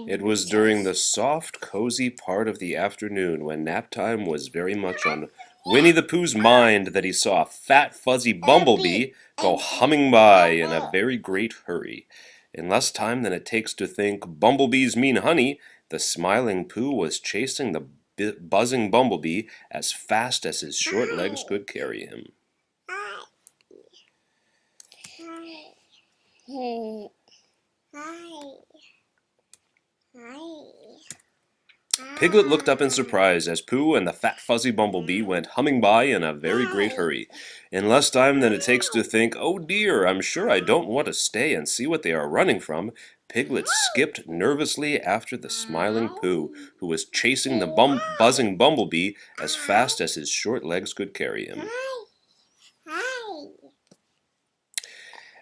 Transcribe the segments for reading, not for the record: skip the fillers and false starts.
It was during the soft, cozy part of the afternoon when nap time was very much on Winnie the Pooh's mind that he saw a fat, fuzzy bumblebee go humming by in a very great hurry. In less time than it takes to think bumblebees mean honey, the smiling Pooh was chasing the buzzing bumblebee as fast as his short legs could carry him. Piglet looked up in surprise as Pooh and the fat fuzzy bumblebee went humming by in a very great hurry. In less time than it takes to think, "Oh dear, I'm sure I don't want to stay and see what they are running from," Piglet skipped nervously after the smiling Pooh, who was chasing the buzzing bumblebee as fast as his short legs could carry him.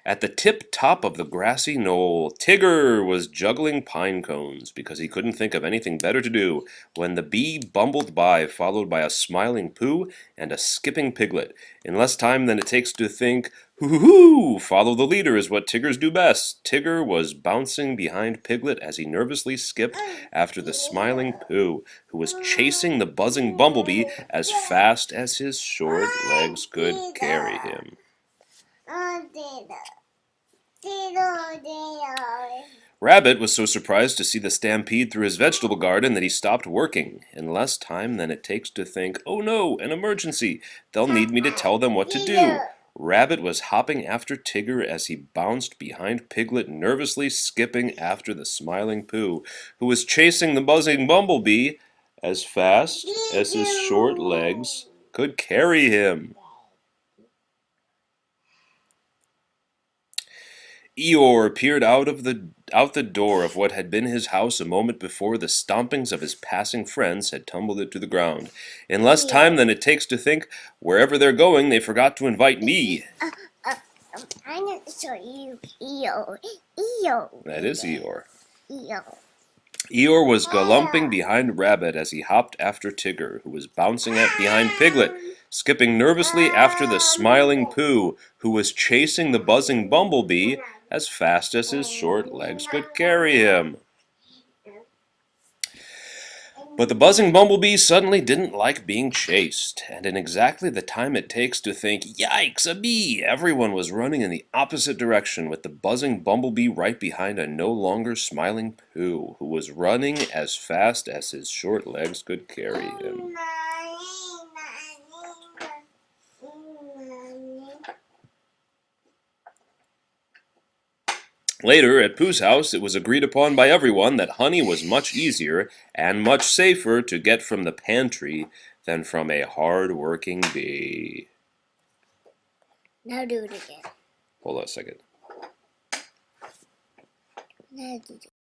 At the tip top of the grassy knoll, Tigger was juggling pine cones because he couldn't think of anything better to do when the bee bumbled by, followed by a smiling Pooh and a skipping Piglet. In less time than it takes to think, "Hoo-hoo-hoo! Follow the leader is what Tiggers do best." Tigger was bouncing behind Piglet as he nervously skipped after the smiling Pooh, who was chasing the buzzing bumblebee as fast as his short legs could carry him. Rabbit was so surprised to see the stampede through his vegetable garden that he stopped working. In less time than it takes to think, "Oh no, an emergency! They'll need me to tell them what to do." Rabbit was hopping after Tigger as he bounced behind Piglet, nervously skipping after the smiling Pooh, who was chasing the buzzing bumblebee as fast as his short legs could carry him. Eeyore peered out the door of what had been his house a moment before the stompings of his passing friends had tumbled it to the ground. In less time than it takes to think, "Wherever they're going, they forgot to invite me." I'm going to show you Eeyore. Eeyore. That is Eeyore. Eeyore. Eeyore was galumphing behind Rabbit as he hopped after Tigger, who was bouncing behind Piglet, skipping nervously after the smiling Pooh, who was chasing the buzzing bumblebee as fast as his short legs could carry him. But the buzzing bumblebee suddenly didn't like being chased, and in exactly the time it takes to think, "Yikes, a bee!" everyone was running in the opposite direction, with the buzzing bumblebee right behind a no longer smiling Pooh, who was running as fast as his short legs could carry him. Later, at Pooh's house, it was agreed upon by everyone that honey was much easier and much safer to get from the pantry than from a hard-working bee. Now do it again. Hold on a second. Now do it.